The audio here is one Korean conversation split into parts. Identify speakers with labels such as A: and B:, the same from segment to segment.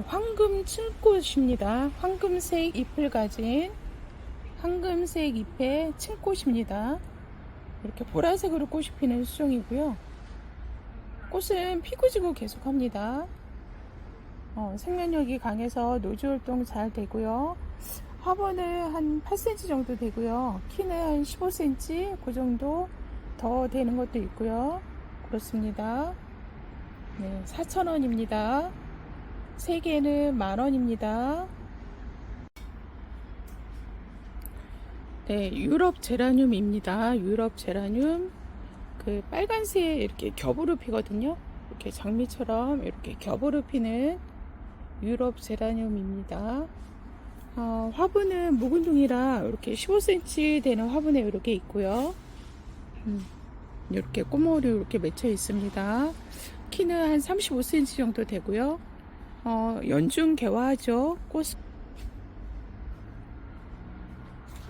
A: 황금 층꽃입니다. 황금색 잎을 가진 황금색 잎의 층꽃입니다. 이렇게 보라색으로 꽃이 피는 수종이고요. 꽃은 피고 지고 계속합니다. 생명력이 강해서 노지 활동 잘 되고요. 화분은 한 8cm 정도 되고요. 키는 한 15cm 그 정도 더 되는 것도 있고요. 그렇습니다. 네, 4,000원입니다. 3개는 만원입니다. 네, 유럽 제라늄입니다. 유럽 제라늄. 그 빨간색 이렇게 겹으로 피거든요. 이렇게 장미처럼 이렇게 겹으로 피는 유럽 제라늄입니다. 화분은 묵은둥이라 이렇게 15cm 되는 화분에 이렇게 있고요. 이렇게 꽃모리 이렇게 맺혀 있습니다. 키는 한 35cm 정도 되고요. 연중 개화하죠. 꽃.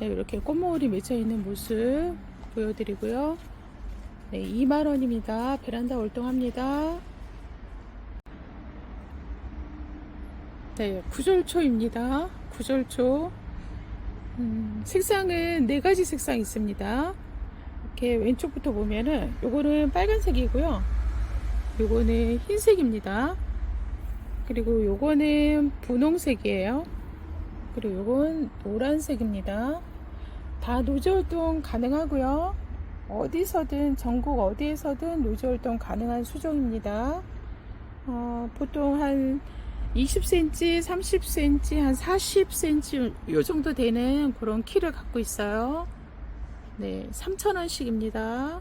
A: 네, 이렇게 꽃모리 맺혀 있는 모습 보여드리고요. 네, 2만원입니다. 베란다 월동합니다. 네, 구절초입니다. 구절초. 색상은 4가지 색상 있습니다. 이렇게 왼쪽부터 보면은 요거는 빨간색이고요. 요거는 흰색입니다. 그리고 요거는 분홍색이에요. 그리고 요건 노란색입니다. 다 노지활동 가능하고요. 어디서든 전국 어디에서든 노지활동 가능한 수종입니다. 보통 한 20cm, 30cm, 한 40cm 요 정도 되는 그런 키를 갖고 있어요. 네, 3,000원씩입니다.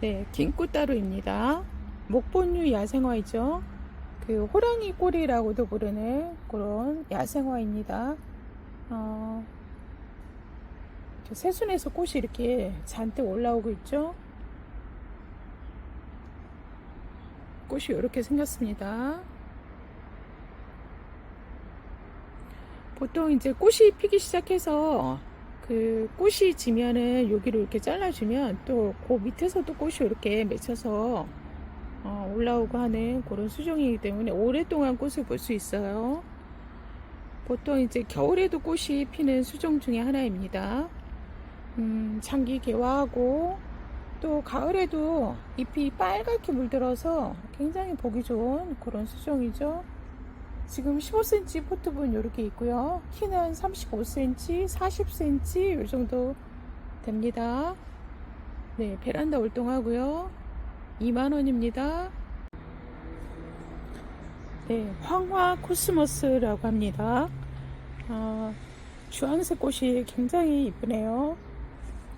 A: 네, 긴꽃다루입니다. 목본류 야생화이죠. 그 호랑이 꼬리라고도 부르는 그런 야생화입니다. 새순에서 꽃이 이렇게 잔뜩 올라오고 있죠. 꽃이 이렇게 생겼습니다. 보통 이제 꽃이 피기 시작해서 그 꽃이 지면은 여기로 이렇게 잘라주면 또 그 밑에서도 꽃이 이렇게 맺혀서 올라오고 하는 그런 수종이기 때문에 오랫동안 꽃을 볼 수 있어요. 보통 이제 겨울에도 꽃이 피는 수종 중에 하나입니다. 장기 개화하고 또 가을에도 잎이 빨갛게 물들어서 굉장히 보기 좋은 그런 수종이죠. 지금 15cm 포트분 이렇게 있고요. 키는 35cm, 40cm 이 정도 됩니다. 네, 베란다 월동하고요. 2만원입니다. 네, 황화 코스모스라고 합니다. 주황색 꽃이 굉장히 이쁘네요.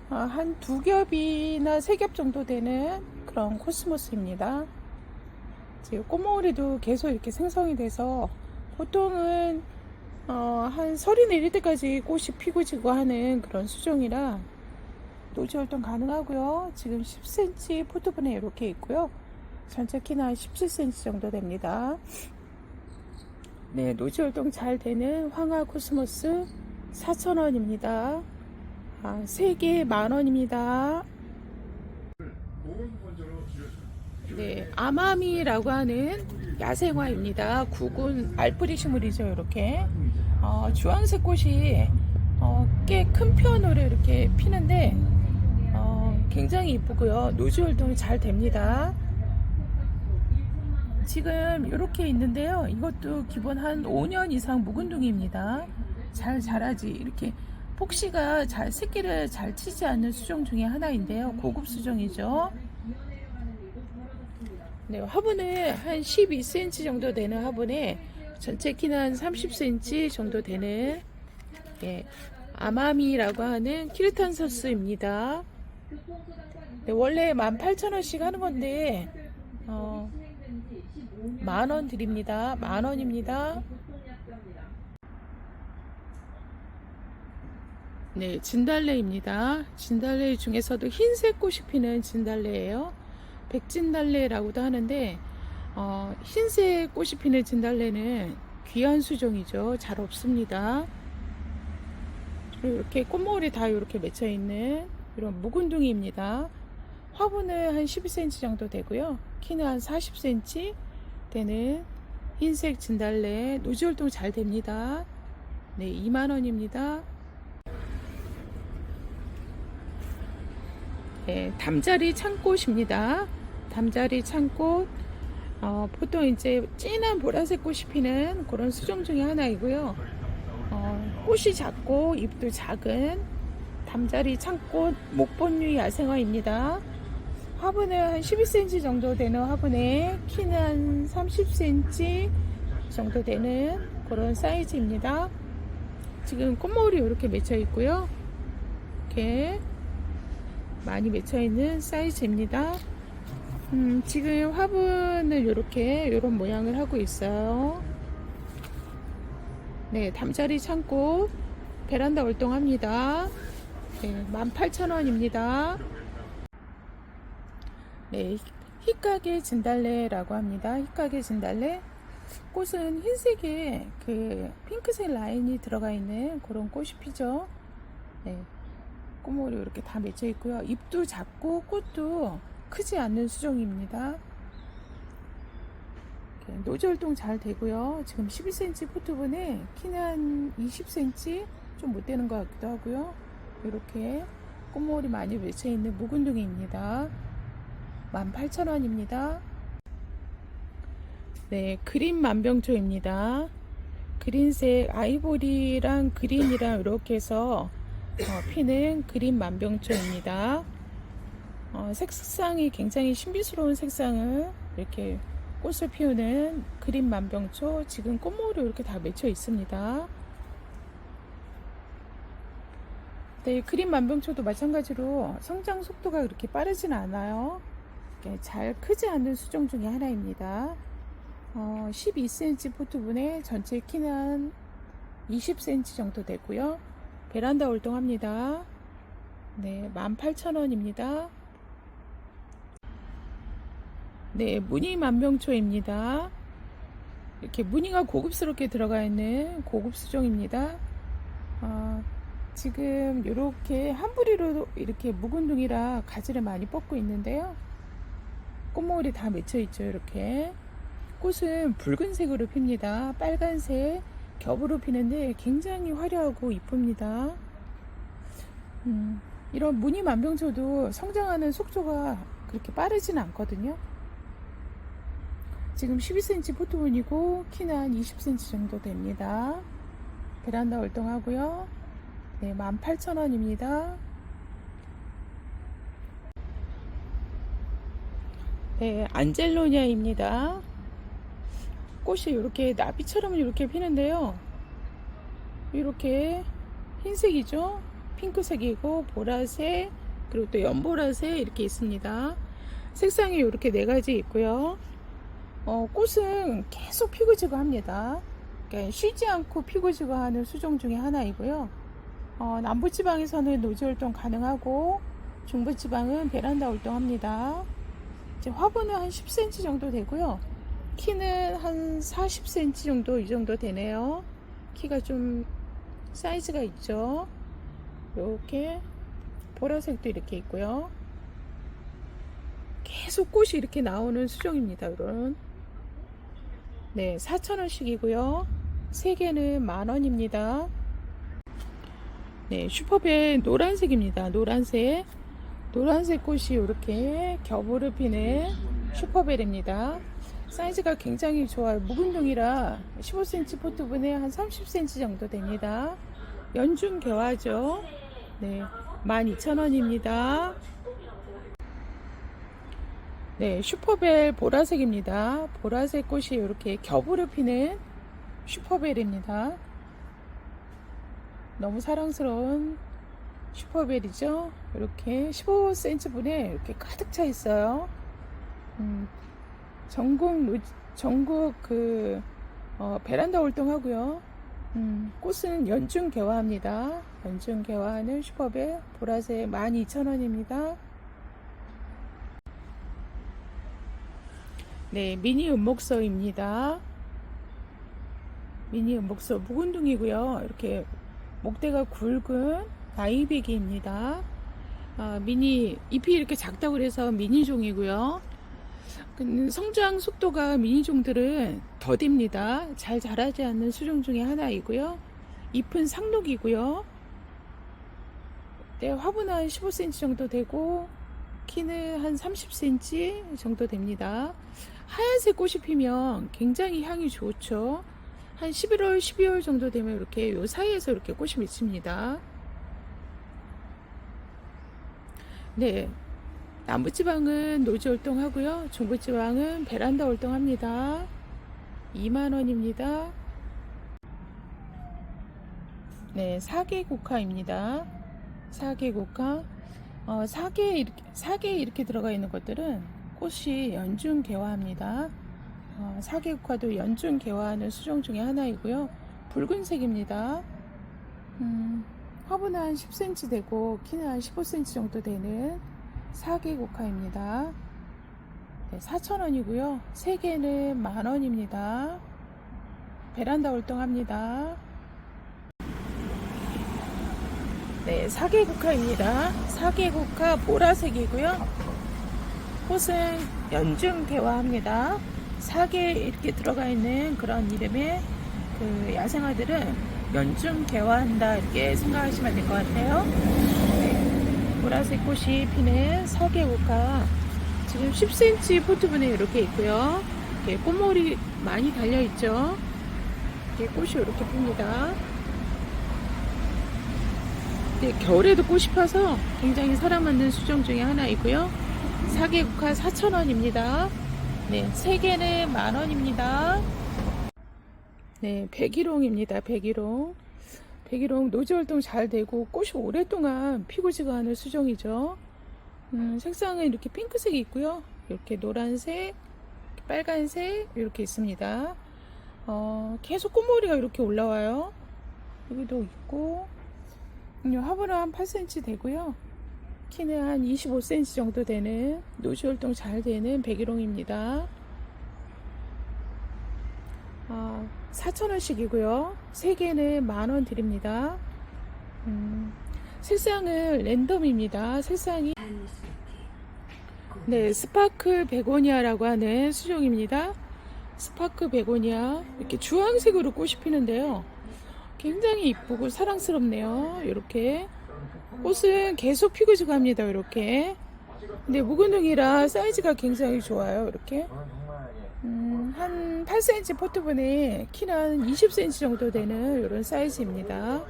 A: 한 2겹이나 3겹 정도 되는 그런 코스모스입니다. 지금 꽃모리도 계속 이렇게 생성이 돼서 보통은 한 설이 내릴 때까지 꽃이 피고 지고 하는 그런 수종이라 노지 활동 가능하고요. 지금 10cm 포트분에 이렇게 있고요. 전체 키는 한 17cm 정도 됩니다. 네, 노지 활동 잘 되는 황화 코스모스 4,000원입니다. 3개 만원입니다. 네, 아마미라고 하는 야생화입니다. 구근 알뿌리 식물이죠. 이렇게 주황색 꽃이 꽤 큰 편으로 이렇게 피는데 굉장히 이쁘고요. 노지 활동이 잘 됩니다. 지금 이렇게 있는데요. 이것도 기본 한 5년 이상 묵은둥이입니다. 잘 자라지. 이렇게 폭시가 잘 새끼를 잘 치지 않는 수종 중에 하나인데요. 고급 수종이죠. 네, 화분은 한 12cm 정도 되는 화분에 전체 키는 한 30cm 정도 되는 아마미라고 하는 키르탄서스입니다. 네, 원래 18,000원씩 하는 건데 만원 드립니다. 만원입니다. 네, 진달래입니다. 진달래 중에서도 흰색 꽃이 피는 진달래예요. 백진달래라고도 하는데 흰색 꽃이 피는 진달래는 귀한 수종이죠. 잘 없습니다. 이렇게 꽃모리 다 이렇게 맺혀 있는 이런 묵은둥이입니다. 화분은 한 12cm 정도 되고요. 키는 한 40cm 되는 흰색 진달래 노지 활동 잘 됩니다. 네, 2만원입니다. 네, 담자리 창꽃입니다. 담자리 창꽃. 보통 이제 진한 보라색 꽃이 피는 그런 수종 중에 하나이고요. 꽃이 작고 잎도 작은 담자리 창꽃 목본류 야생화입니다. 화분은 한 12cm 정도 되는 화분에 키는 한 30cm 정도 되는 그런 사이즈입니다. 지금 꽃모울이 이렇게 맺혀 있고요. 이렇게 많이 맺혀 있는 사이즈입니다. 지금 화분을 이런 모양을 하고 있어요. 네, 담자리 창꽃 베란다 활동합니다. 네, 18,000원입니다. 네, 희가게 진달래라고 합니다. 희가게 진달래. 꽃은 흰색에 그 핑크색 라인이 들어가 있는 그런 꽃이 피죠. 네, 꽃모리 이렇게 다 맺혀 있고요. 잎도 작고 꽃도 크지 않는 수종입니다. 노지 활동 잘 되고요. 지금 12cm 포트분에 키는 한 20cm 좀 못 되는 것 같기도 하고요. 이렇게 꽃모리 많이 맺혀 있는 묵은둥이입니다. 18,000원입니다. 네, 그린 만병초입니다. 그린색 아이보리랑 그린이랑 이렇게 해서 피는 그린 만병초입니다. 색상이 굉장히 신비스러운 색상을 이렇게 꽃을 피우는 그린 만병초. 지금 꽃모로 이렇게 다 맺혀 있습니다. 네, 그린 만병초도 마찬가지로 성장 속도가 그렇게 빠르지는 않아요. 잘 크지 않는 수종 중에 하나입니다. 12cm 포트분에 전체 키는 한 20cm 정도 되고요. 베란다 활동합니다. 네, 18,000원입니다. 네, 무늬 만병초입니다. 이렇게 무늬가 고급스럽게 들어가 있는 고급 수종입니다. 지금 이렇게 한 부리로 이렇게 묵은둥이라 가지를 많이 뻗고 있는데요. 꽃모울이 다 맺혀 있죠. 이렇게 꽃은 붉은색으로 핍니다. 빨간색 겹으로 피는데 굉장히 화려하고 이쁩니다. 이런 무늬 만병초도 성장하는 속도가 그렇게 빠르지는 않거든요. 지금 12cm 포트분이고 키는 한 20cm 정도 됩니다. 베란다 활동하고요. 네, 18,000원입니다. 네, 안젤로니아입니다. 꽃이 이렇게 나비처럼 이렇게 피는데요. 이렇게 흰색이죠. 핑크색이고 보라색 그리고 또 연보라색 이렇게 있습니다. 색상이 이렇게 네 가지 있고요. 꽃은 계속 피고 지고 합니다. 그러니까 쉬지 않고 피고 지고 하는 수종 중에 하나이고요. 남부지방에서는 노지 활동 가능하고 중부지방은 베란다 활동합니다. 이제 화분은 한 10cm 정도 되고요. 키는 한 40cm 정도 이 정도 되네요. 키가 좀 사이즈가 있죠. 이렇게 보라색도 이렇게 있고요. 계속 꽃이 이렇게 나오는 수종입니다. 이런. 네, 4,000원씩이고요. 3개는 만원입니다. 네, 슈퍼벨 노란색입니다. 노란색 꽃이 이렇게 겹으로 피는 슈퍼벨입니다. 사이즈가 굉장히 좋아요. 묵은둥이라 15cm 포트분에 한 30cm 정도 됩니다. 연중 개화죠. 네, 12,000원입니다. 네, 슈퍼벨 보라색입니다. 보라색 꽃이 이렇게 겹으로 피는 슈퍼벨입니다. 너무 사랑스러운 슈퍼벨이죠. 이렇게 15cm 분에 이렇게 가득 차 있어요. 전국 베란다 활동하고요. 꽃은 연중 개화합니다. 연중 개화하는 슈퍼벨 보라색 12,000원입니다. 네, 미니 은목서입니다. 미니 은목서 묵은둥이고요. 이렇게 목대가 굵은 아이비기입니다. 미니 잎이 이렇게 작다고 그래서 미니종이고요. 성장 속도가 미니종들은 더딥니다. 잘 자라지 않는 수종 중에 하나이고요. 잎은 상록이고요. 네, 화분은 한 15cm 정도 되고 키는 한 30cm 정도 됩니다. 하얀색 꽃이 피면 굉장히 향이 좋죠. 한 11월, 12월 정도 되면 이렇게 요 사이에서 이렇게 꽃이 맺힙니다. 네, 남부지방은 노지 활동하고요. 중부지방은 베란다 활동합니다. 2만원입니다. 네, 사계국화입니다. 사계국화. 사계에 이렇게 들어가 있는 것들은 꽃이 연중 개화합니다. 사계국화도 연중 개화하는 수종 중에 하나이고요. 붉은색입니다. 화분은 한 10cm 되고 키는 한 15cm 정도 되는 사계국화입니다. 네, 4,000원이고요. 3개는 만원입니다. 베란다 활동합니다. 네, 사계국화입니다. 사계국화 보라색이고요. 꽃은 연중 개화합니다. 사계 이렇게 들어가 있는 그런 이름의 그 야생화들은 연중 개화한다 이렇게 생각하시면 될 것 같아요. 네, 보라색 꽃이 피는 사계국화. 지금 10cm 포트분에 이렇게 있고요. 이렇게 꽃몰이 많이 달려 있죠. 이렇게 꽃이 이렇게 핍니다. 네, 겨울에도 꽃이 펴서 굉장히 사랑받는 수종 중에 하나이고요. 사계국화 4,000원입니다. 네, 3개는 만원입니다. 네, 백일홍입니다. 백일홍. 백일홍 노지활동 잘 되고 꽃이 오랫동안 피고 지고하는 수종이죠. 색상은 이렇게 핑크색이 있고요. 이렇게 노란색, 빨간색 이렇게 있습니다. 계속 꽃머리가 이렇게 올라와요. 여기도 있고 화분은 한 8cm 되고요. 키는 한 25cm 정도 되는 노지활동 잘 되는 백일홍입니다. 4,000원씩이고요. 3개는 만원 드립니다. 색상은 랜덤입니다. 색상이 네, 스파크 베고니아라고 하는 수종입니다. 스파크 베고니아 이렇게 주황색으로 꽃이 피는데요. 굉장히 이쁘고 사랑스럽네요. 이렇게 꽃은 계속 피고 지고 합니다. 이렇게. 근데 묵은둥이라 사이즈가 굉장히 좋아요. 이렇게 한 8cm 포트분에 키는 한 20cm 정도 되는 이런 사이즈입니다.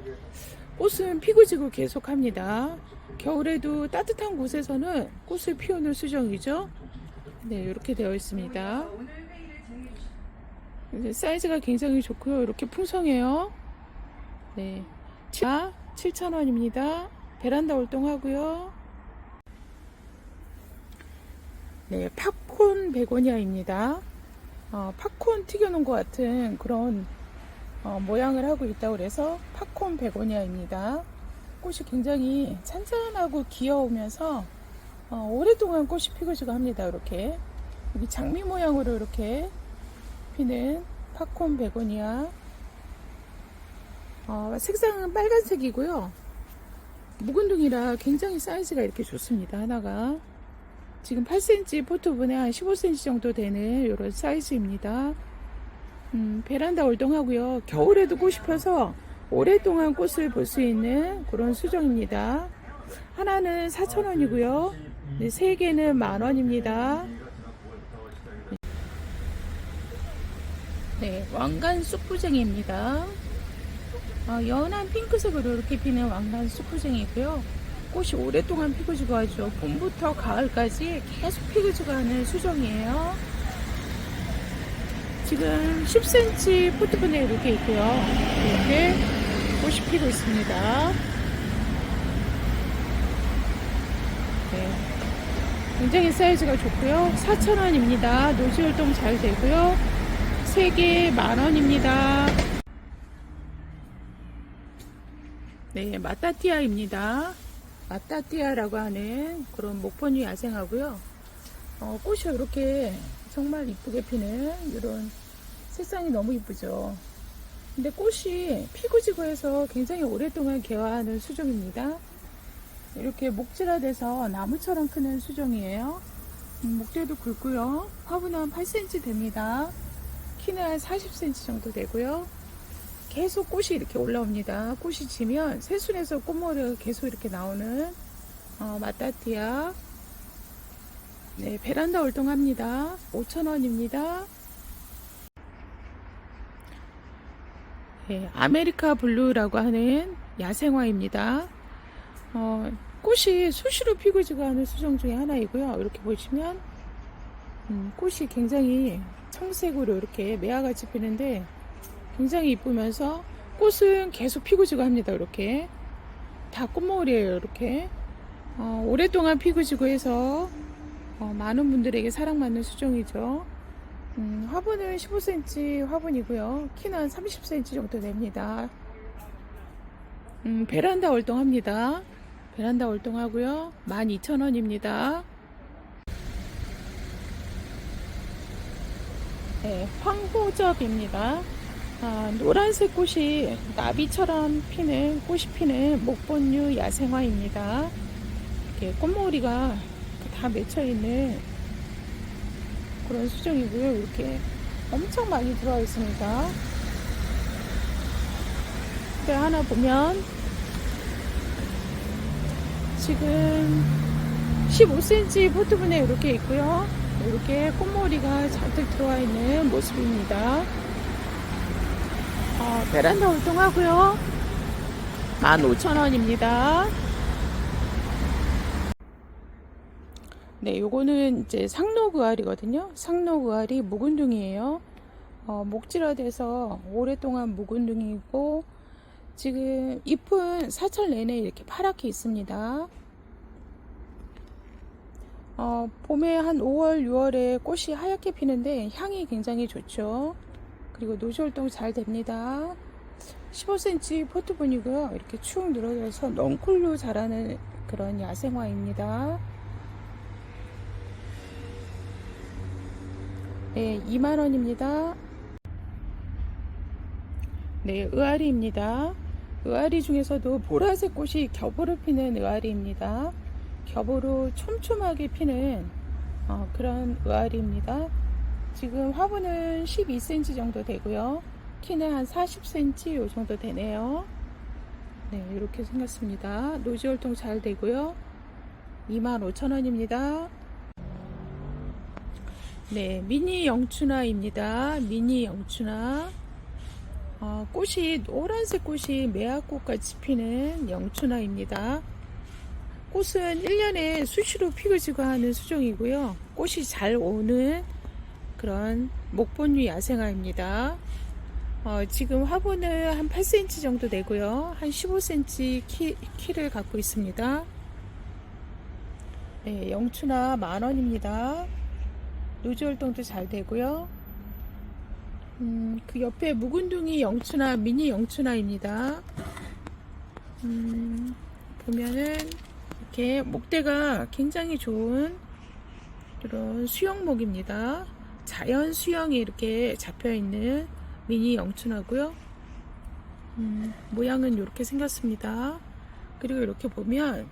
A: 꽃은 피고 지고 계속 합니다. 겨울에도 따뜻한 곳에서는 꽃을 피우는 수종이죠. 네, 이렇게 되어 있습니다. 사이즈가 굉장히 좋고요. 이렇게 풍성해요. 네, 7,000원입니다. 베란다 활동하고요. 네, 팝콘 베고니아입니다. 팝콘 튀겨놓은 것 같은 그런 모양을 하고 있다고 그래서 팝콘 베고니아입니다. 꽃이 굉장히 찬찬하고 귀여우면서 오랫동안 꽃이 피고 지고 합니다. 이렇게 여기 장미 모양으로 이렇게 피는 팝콘 베고니아. 색상은 빨간색이고요. 묵은둥이라 굉장히 사이즈가 이렇게 좋습니다. 하나가 지금 8cm 포트분에 한 15cm 정도 되는 이런 사이즈입니다. 베란다 활동하고요. 겨울에도 꽃이 펴서 오랫동안 꽃을 볼 수 있는 그런 수종입니다. 하나는 4,000원이고요. 네, 3개는 만원입니다. 네, 왕관 쑥부쟁이입니다. 연한 핑크색으로 이렇게 피는 왕관 쑥부쟁이고요. 꽃이 오랫동안 피고 지고 하죠. 봄부터 가을까지 계속 피고 지고 하는 수종이에요. 지금 10cm 포트분에 이렇게 있고요. 이렇게 꽃이 피고 있습니다. 네, 굉장히 사이즈가 좋고요. 4,000원입니다. 노지활동 잘 되고요. 3개 만원입니다. 네, 마따띠아입니다. 마따띠아라고 하는 그런 목포류 야생하고요. 꽃이 이렇게 정말 이쁘게 피는 이런 색상이 너무 이쁘죠. 근데 꽃이 피고 지고 해서 굉장히 오랫동안 개화하는 수종입니다. 이렇게 목질화돼서 나무처럼 크는 수종이에요. 목대도 굵고요. 화분은 한 8cm 됩니다. 키는 한 40cm 정도 되고요. 계속 꽃이 이렇게 올라옵니다. 꽃이 지면 새순에서 꽃머리가 계속 이렇게 나오는 마따티아. 네, 베란다 월동합니다. 5,000원입니다. 네, 아메리카 블루라고 하는 야생화입니다. 꽃이 수시로 피고 지고 하는 수종 중에 하나이고요. 이렇게 보시면 꽃이 굉장히 청색으로 이렇게 매화같이 피는데 굉장히 이쁘면서 꽃은 계속 피고 지고 합니다. 이렇게 다 꽃머리예요. 이렇게 오랫동안 피고 지고 해서 많은 분들에게 사랑받는 수종이죠. 화분은 15cm 화분이고요. 키는 한 30cm 정도 됩니다. 베란다 월동합니다. 베란다 월동하고요. 12,000원입니다. 네, 황호적입니다. 노란색 꽃이 나비처럼 피는 꽃이 피는 목본류 야생화입니다. 이렇게 꽃머리가 다 맺혀 있는 그런 수종이고요. 이렇게 엄청 많이 들어와 있습니다. 근데 하나 보면 지금 15cm 포트분에 이렇게 있고요. 이렇게 꽃머리가 잔뜩 들어와 있는 모습입니다. 베란다 활동하고요. 15,000원입니다. 네, 요거는 이제 상록의알이거든요. 상록의알이 묵은둥이에요. 목질화돼서 오랫동안 묵은둥이고 지금 잎은 사철 내내 이렇게 파랗게 있습니다. 봄에 한 5월, 6월에 꽃이 하얗게 피는데 향이 굉장히 좋죠. 그리고 노지활동 잘 됩니다. 15cm 포트분이고요. 이렇게 축 늘어져서 넝쿨로 자라는 그런 야생화입니다. 네, 2만원입니다. 네, 의아리입니다. 의아리 중에서도 보라색 꽃이 겹으로 피는 의아리입니다. 겹으로 촘촘하게 피는 그런 의아리입니다. 지금 화분은 12cm 정도 되고요. 키는 한 40cm 요 정도 되네요. 네, 이렇게 생겼습니다. 노지활동 잘 되고요. 25,000원입니다. 네, 미니 영춘화입니다. 미니 영춘화. 꽃이 노란색 꽃이 매화꽃 같이 피는 영춘화입니다. 꽃은 1년에 수시로 피고 지고 하는 수종이고요. 꽃이 잘 오는 그런 목본류 야생화입니다. 지금 화분은 한 8cm 정도 되고요. 한 15cm 키를 갖고 있습니다. 네, 영춘화 10,000원입니다. 노지활동도 잘 되고요. 그 옆에 묵은둥이 영춘화, 미니 영춘화입니다. 보면은 이렇게 목대가 굉장히 좋은 이런 수영목입니다. 자연 수영이 이렇게 잡혀 있는 미니 영춘화고요. 모양은 이렇게 생겼습니다. 그리고 이렇게 보면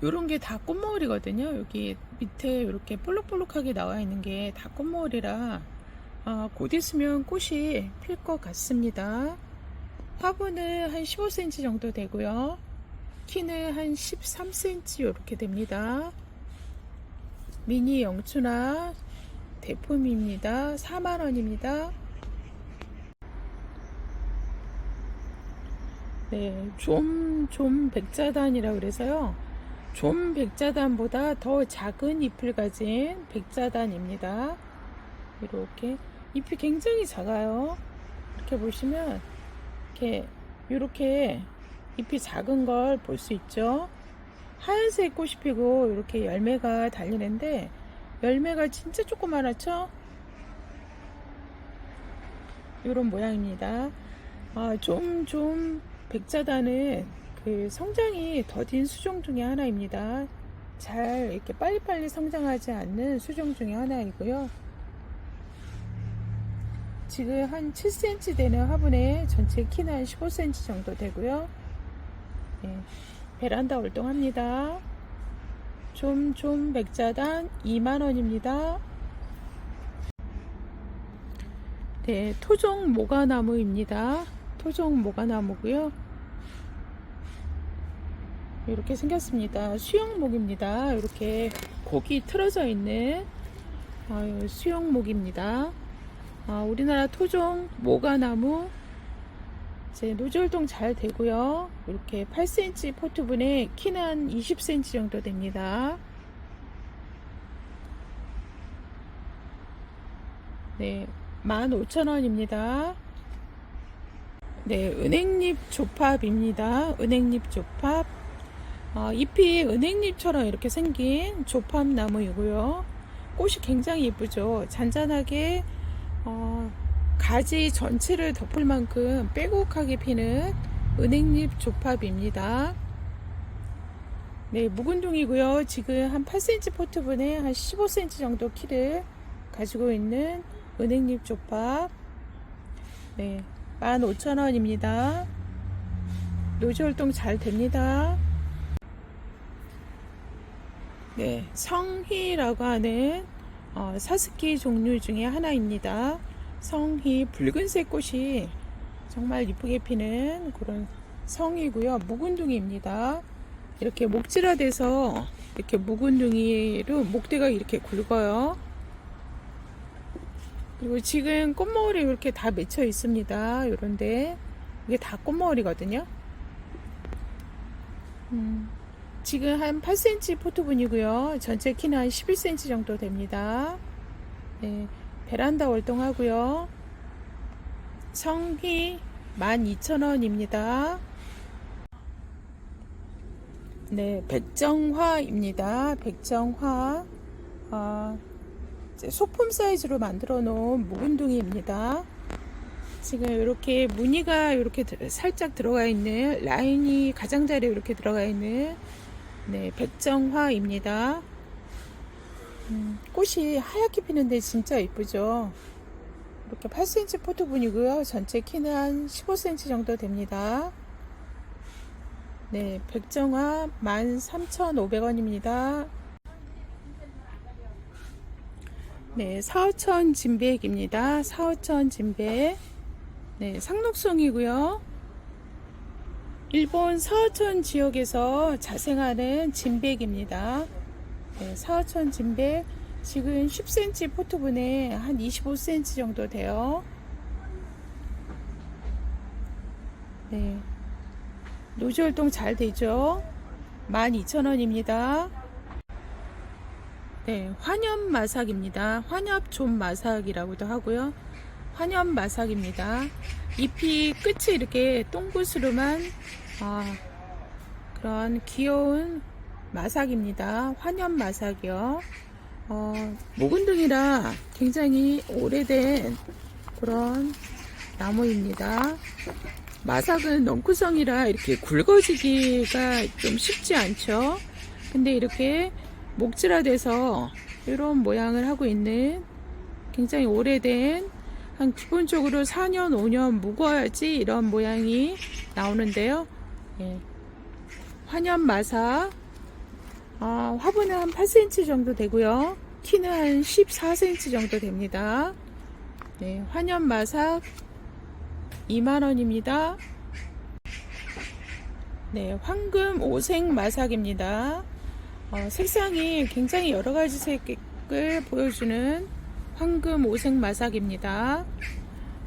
A: 요런 게 다 꽃머리거든요. 여기 밑에 이렇게 볼록볼록하게 나와 있는 게 다 꽃머리라 곧 있으면 꽃이 필 것 같습니다. 화분은 한 15cm 정도 되고요. 키는 한 13cm 이렇게 됩니다. 미니 영춘화 대품입니다. 4만원입니다. 네, 좀 백자단이라 그래서요. 좀 백자단보다 더 작은 잎을 가진 백자단입니다. 이렇게 잎이 굉장히 작아요. 이렇게 보시면 이렇게 잎이 작은 걸 볼 수 있죠. 하얀색 꽃이 피고 이렇게 열매가 달리는데 열매가 진짜 조그맣죠. 이런 모양입니다. 좀 백자단은 그 성장이 더딘 수종 중에 하나입니다. 잘 이렇게 빨리빨리 성장하지 않는 수종 중에 하나이고요. 지금 한 7cm 되는 화분에 전체 키는 한 15cm 정도 되고요. 네, 베란다 월동합니다. 좀 백자단 2만원입니다. 네, 토종 모가나무입니다. 토종 모가나무고요. 이렇게 생겼습니다. 수영목입니다. 이렇게 곡이 틀어져 있는 수영목입니다. 우리나라 토종 모가나무 이제 노즐동 잘 되고요. 이렇게 8cm 포트분에 키는 20cm 정도 됩니다. 네, 15,000원입니다. 네, 은행잎 조팝입니다. 은행잎 조팝. 잎이 은행잎처럼 이렇게 생긴 조팝 나무이고요. 꽃이 굉장히 예쁘죠. 잔잔하게 가지 전체를 덮을 만큼 빼곡하게 피는 은행잎 조팝입니다. 네, 묵은둥이고요. 지금 한 8cm 포트분에 한 15cm 정도 키를 가지고 있는 은행잎 조팝. 네, 15,000원입니다. 노지 활동 잘 됩니다. 네, 성희라고 하는 사스키 종류 중에 하나입니다. 성희 붉은색 꽃이 정말 이쁘게 피는 그런 성이고요. 묵은둥이입니다. 이렇게 목질화돼서 이렇게 묵은둥이로 목대가 이렇게 굵어요. 그리고 지금 꽃머리 이렇게 다 맺혀 있습니다. 요런데 이게 다 꽃머리거든요. 지금 한 8cm 포트분이고요. 전체 키는 한 11cm 정도 됩니다. 네, 베란다 월동하고요. 성희 12,000원입니다. 네, 백정화입니다. 백정화. 소품 사이즈로 만들어 놓은 묵은둥이입니다. 지금 이렇게 무늬가 이렇게 살짝 들어가 있는 라인이 가장자리에 이렇게 들어가 있는 네, 백정화입니다. 꽃이 하얗게 피는데 진짜 이쁘죠. 이렇게 8cm 포트분이고요. 전체 키는 한 15cm 정도 됩니다. 네, 백정화 13,500원입니다. 네, 사오천 진백입니다. 사오천 진백. 네, 상록송이고요. 일본 사오천 지역에서 자생하는 진백입니다. 네, 사오천 진백. 지금 10cm 포트분에 한 25cm 정도 돼요. 네, 노지 활동 잘 되죠. 12,000원입니다. 네, 환엽마삭입니다. 환엽존마삭이라고도 하고요. 환엽마삭입니다. 잎이 끝이 이렇게 동구스름한 그런 귀여운 마삭입니다. 환엽마삭이요. 묵은둥이라 굉장히 오래된 그런 나무입니다. 마삭은 넝쿨성이라 이렇게 굵어지기가 좀 쉽지 않죠. 근데 이렇게 목질화돼서 이런 모양을 하고 있는 굉장히 오래된 한 기본적으로 4년 5년 묵어야지 이런 모양이 나오는데요. 예. 환엽마삭 화분은 한 8cm 정도 되고요. 키는 한 14cm 정도 됩니다. 네, 환엽마삭 2만원입니다. 네, 황금 오색마삭입니다. 색상이 굉장히 여러가지 색을 보여주는 황금 오색마삭입니다.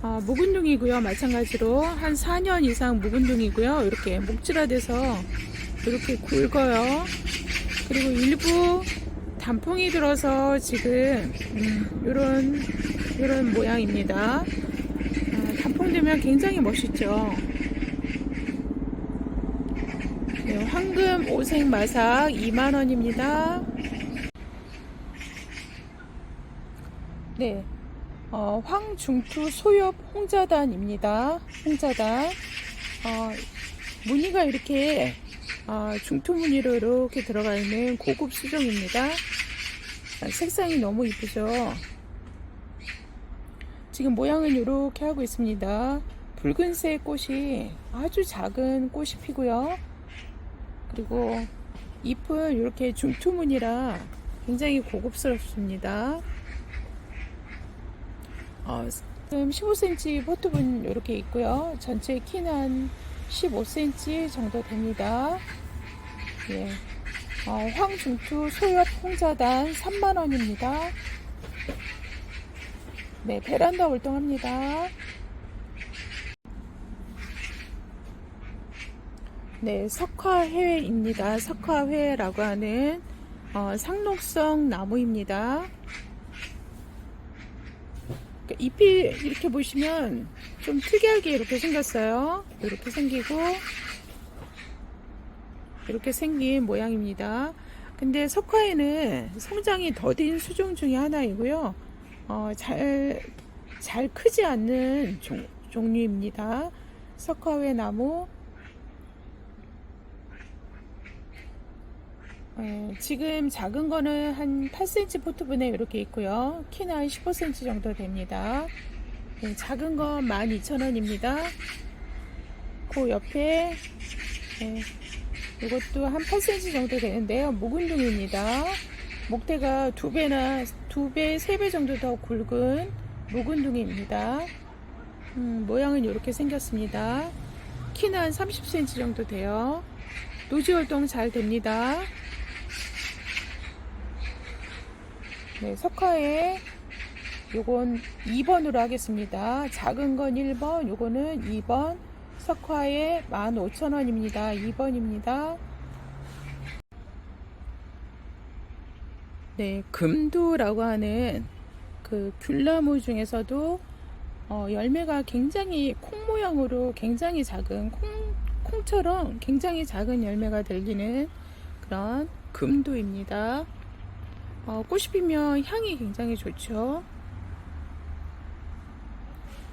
A: 묵은둥이고요. 마찬가지로 한 4년 이상 묵은둥이고요. 이렇게 목질화돼서 이렇게 굵어요. 그리고 일부 단풍이 들어서 지금 이런 모양입니다. 단풍 되면 굉장히 멋있죠. 네, 황금 오색마삭 2만원입니다. 네, 황중투 소엽 홍자단입니다. 홍자단. 무늬가 이렇게 중투 무늬로 이렇게 들어가 있는 고급 수종입니다. 색상이 너무 이쁘죠. 지금 모양은 이렇게 하고 있습니다. 붉은색 꽃이 아주 작은 꽃이 피고요. 그리고 잎은 이렇게 중투문이라 굉장히 고급스럽습니다. 지금 15cm 포트분 이렇게 있고요. 전체 키는 한 15cm 정도 됩니다. 예. 황중투 소엽 홍자단 3만원입니다. 네, 베란다 활동합니다. 네, 석화회입니다. 석화회라고 하는 상록성 나무입니다. 잎이 이렇게 보시면 좀 특이하게 이렇게 생겼어요. 이렇게 생기고 이렇게 생긴 모양입니다. 근데 석화에는 성장이 더딘 수종 중에 하나이고요. 잘 크지 않는 종류입니다. 석화회 나무. 지금 작은 거는 한 8cm 포트분에 이렇게 있고요. 키는 한 15cm 정도 됩니다. 작은 건 12,000원입니다. 그 옆에 이것도 한 8cm 정도 되는데요. 묵은둥입니다. 목대가 2배, 3배 정도 더 굵은 묵은둥입니다. 모양은 이렇게 생겼습니다. 키는 한 30cm 정도 돼요. 노지 활동 잘 됩니다. 네, 석화에 요건 2번으로 하겠습니다. 작은 건 1번, 요거는 2번. 석화에 15,000원입니다. 2번입니다. 네, 금두라고 하는 그 귤나무 중에서도 열매가 굉장히 콩 모양으로 굉장히 작은 콩처럼 굉장히 작은 열매가 달리는 그런 금두입니다. 꽃이 피면 향이 굉장히 좋죠.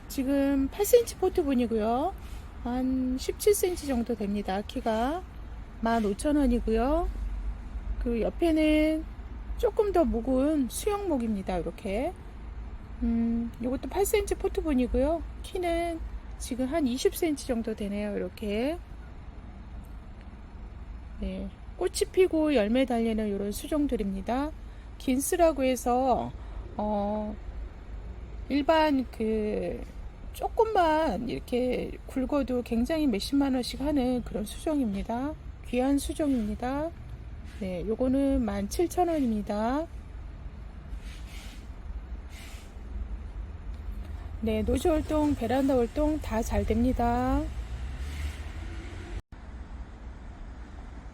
A: 지금 8cm 포트분이고요. 한 17cm 정도 됩니다. 키가 15,000원이고요. 그 옆에는 조금 더 묵은 수영목입니다. 이렇게 이것도 8cm 포트분이고요. 키는 지금 한 20cm 정도 되네요. 이렇게 네, 꽃이 피고 열매 달리는 이런 수종들입니다. 긴스라고 해서 일반 조금만 이렇게 굵어도 굉장히 몇십만 원씩 하는 그런 수종입니다. 귀한 수종입니다. 네, 요거는 17,000원입니다. 네, 노지 활동, 베란다 활동 다 잘 됩니다.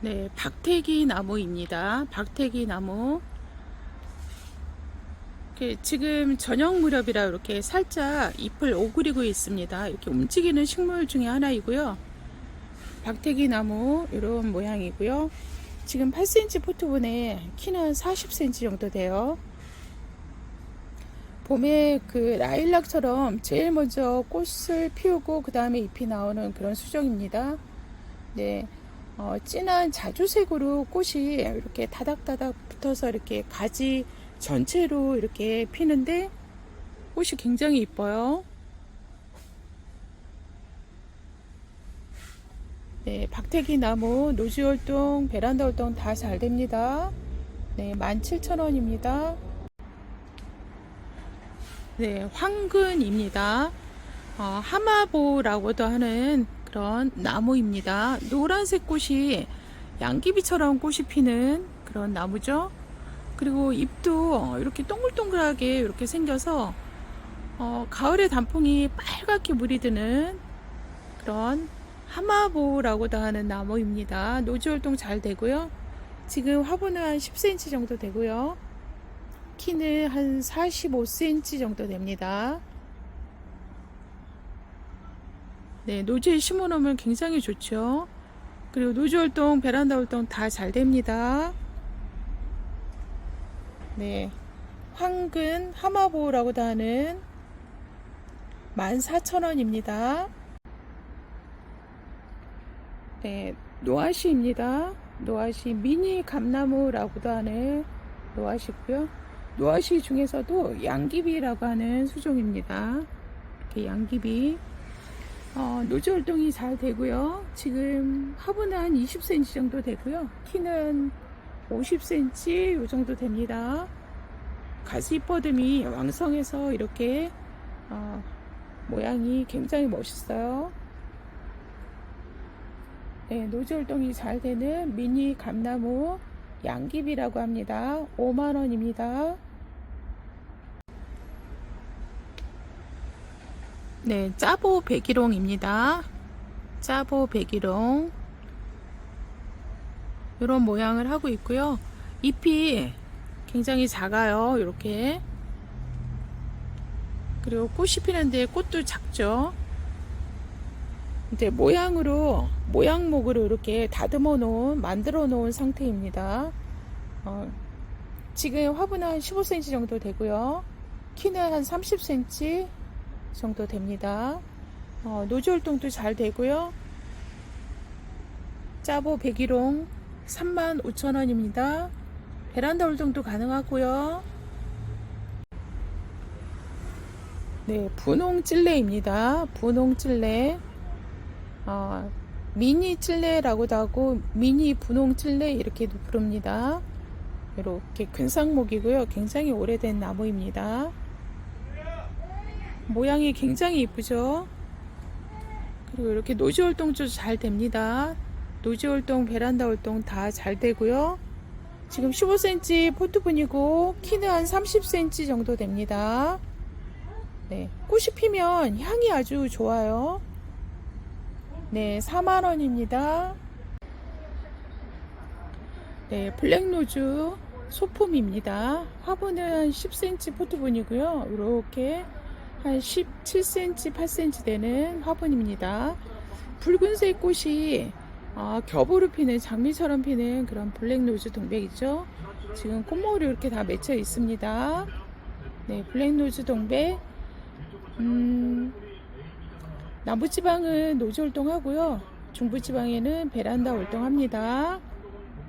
A: 네, 박태기 나무입니다. 박태기 나무. 지금 저녁 무렵이라 이렇게 살짝 잎을 오그리고 있습니다. 이렇게 움직이는 식물 중에 하나이고요. 박태기 나무 이런 모양이고요. 지금 8cm 포트분에 키는 40cm 정도 돼요. 봄에 그 라일락처럼 제일 먼저 꽃을 피우고 그 다음에 잎이 나오는 그런 수종입니다. 네, 진한 자주색으로 꽃이 이렇게 다닥다닥 붙어서 이렇게 가지 전체로 이렇게 피는데 꽃이 굉장히 이뻐요. 네, 박태기 나무 노지 활동, 베란다 활동 다 잘 됩니다. 네, 17,000원입니다. 네, 황근입니다. 하마보라고도 하는 그런 나무입니다. 노란색 꽃이 양귀비처럼 꽃이 피는 그런 나무죠. 그리고 잎도 이렇게 동글동글하게 이렇게 생겨서 가을에 단풍이 빨갛게 물이 드는 그런 하마보라고도 하는 나무입니다. 노지 활동 잘 되고요. 지금 화분은 한 10cm 정도 되고요. 키는 한 45cm 정도 됩니다. 네, 노지에 심어 놓으면 굉장히 좋죠. 그리고 노지 활동, 베란다 활동 다 잘 됩니다. 네, 황근 하마보라고도 하는 14,000원입니다. 네, 노아시입니다. 노아시 미니 감나무라고도 하는 노아시고요. 노아시 중에서도 양귀비라고 하는 수종입니다. 이렇게 양귀비. 노즈 활동이 잘 되고요. 지금 화분은 한 20cm 정도 되고요. 키는 50cm 이 정도 됩니다. 가지 뻗음이 왕성해서 이렇게 모양이 굉장히 멋있어요. 네, 노즈 활동이 잘 되는 미니 감나무 양귀비라고 합니다. 5만원입니다. 네, 짜보 백일홍입니다. 짜보 백일홍 이런 모양을 하고 있고요. 잎이 굉장히 작아요. 이렇게. 그리고 꽃이 피는데 꽃도 작죠. 이제 모양목으로 이렇게 만들어 놓은 상태입니다. 지금 화분은 한 15cm 정도 되고요. 키는 한 30cm 정도 됩니다. 노즈 활동도 잘 되고요. 짜보 백일홍 35,000원입니다. 베란다 활동도 가능하고요. 네, 분홍 찔레입니다. 분홍 찔레. 미니 찔레라고도 하고 미니 분홍 찔레 이렇게도 부릅니다. 이렇게 근상목이고요. 굉장히 오래된 나무입니다. 모양이 굉장히 이쁘죠. 그리고 이렇게 노지 활동도 잘 됩니다. 노지 활동, 베란다 활동 다 잘 되고요. 지금 15cm 포트분이고 키는 한 30cm 정도 됩니다. 네, 꽃이 피면 향이 아주 좋아요. 네, 4만원입니다. 네, 블랙로즈 소품입니다. 화분은 10cm 포트분이고요. 이렇게 한 17cm, 8cm 되는 화분입니다. 붉은색 꽃이 겹으로 피는, 장미처럼 피는 그런 블랙로즈 동백이죠. 지금 꽃모으로 이렇게 다 맺혀 있습니다. 네, 블랙로즈 동백. 남부지방은 노지 활동하고요. 중부지방에는 베란다 활동합니다.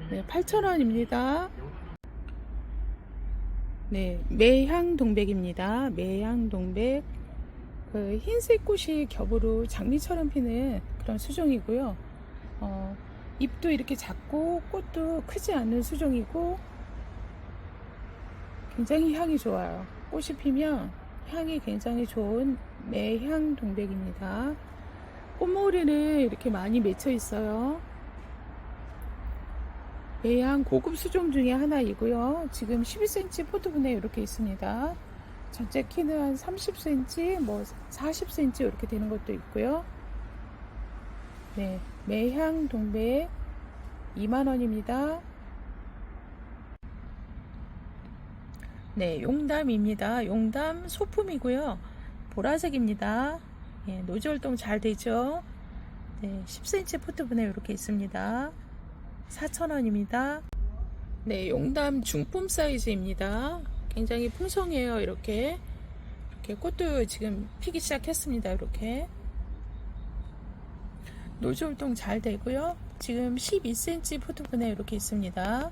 A: 네, 8,000원입니다. 네, 매향 동백입니다. 매향 동백. 흰색 꽃이 겹으로 장미처럼 피는 그런 수종이고요. 잎도 이렇게 작고 꽃도 크지 않은 수종이고 굉장히 향이 좋아요. 꽃이 피면 향이 굉장히 좋은 매향 동백입니다. 꽃모래는 이렇게 많이 맺혀 있어요. 매향 고급 수종 중에 하나이고요. 지금 12cm 포트분에 이렇게 있습니다. 전체 키는 한 30cm, 40cm 이렇게 되는 것도 있고요. 네, 매향 동백 2만원입니다. 네, 용담입니다. 용담 소품이고요. 보라색입니다. 예, 노지 활동 잘 되죠. 네, 10cm 포트분에 이렇게 있습니다. 4,000원입니다. 네, 용담 중품 사이즈입니다. 굉장히 풍성해요. 이렇게 꽃도 지금 피기 시작했습니다. 이렇게 노지 활동 잘 되고요. 지금 12cm 포트분에 이렇게 있습니다.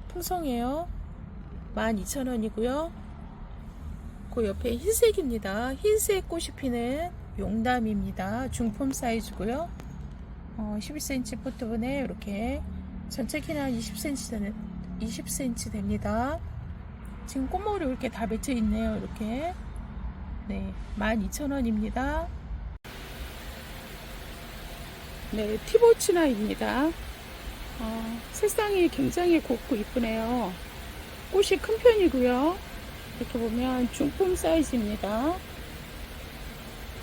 A: 풍성해요. 12,000원이고요. 그 옆에 흰색입니다. 흰색 꽃이 피는 용담입니다. 중품 사이즈고요. 12cm 포트분에 이렇게 전체 키는 한 20cm 됩니다. 지금 꽃모으로 이렇게 다 맺혀 있네요. 이렇게. 네, 12,000원입니다. 네, 티보치나입니다. 색상이 굉장히 곱고 이쁘네요. 꽃이 큰 편이고요. 이렇게 보면 중품 사이즈입니다.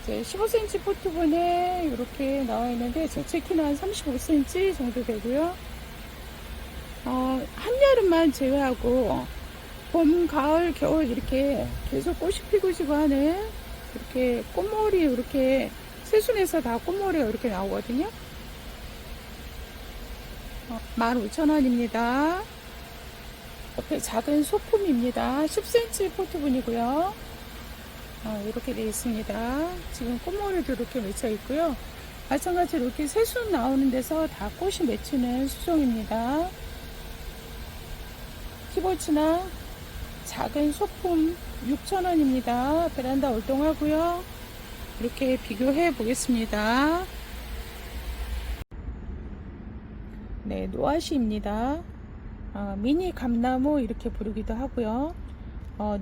A: 이제 15cm 포트분에 이렇게 나와 있는데 전체 키는 한 35cm 정도 되고요. 한여름만 제외하고 봄, 가을, 겨울 이렇게 계속 꽃이 피고 지고 하는 이렇게 꽃머리 이렇게 새순에서 다 꽃머리가 이렇게 나오거든요. 15,000원입니다. 옆에 작은 소품입니다. 10cm 포트분이고요. 이렇게 되어 있습니다. 지금 꽃머리도 이렇게 맺혀 있고요. 마찬가지로 이렇게 새순 나오는 데서 다 꽃이 맺히는 수종입니다. 티보치나 작은 소품 6,000원입니다. 베란다 활동하고요. 이렇게 비교해 보겠습니다. 네, 노아시입니다. 미니 감나무 이렇게 부르기도 하고요.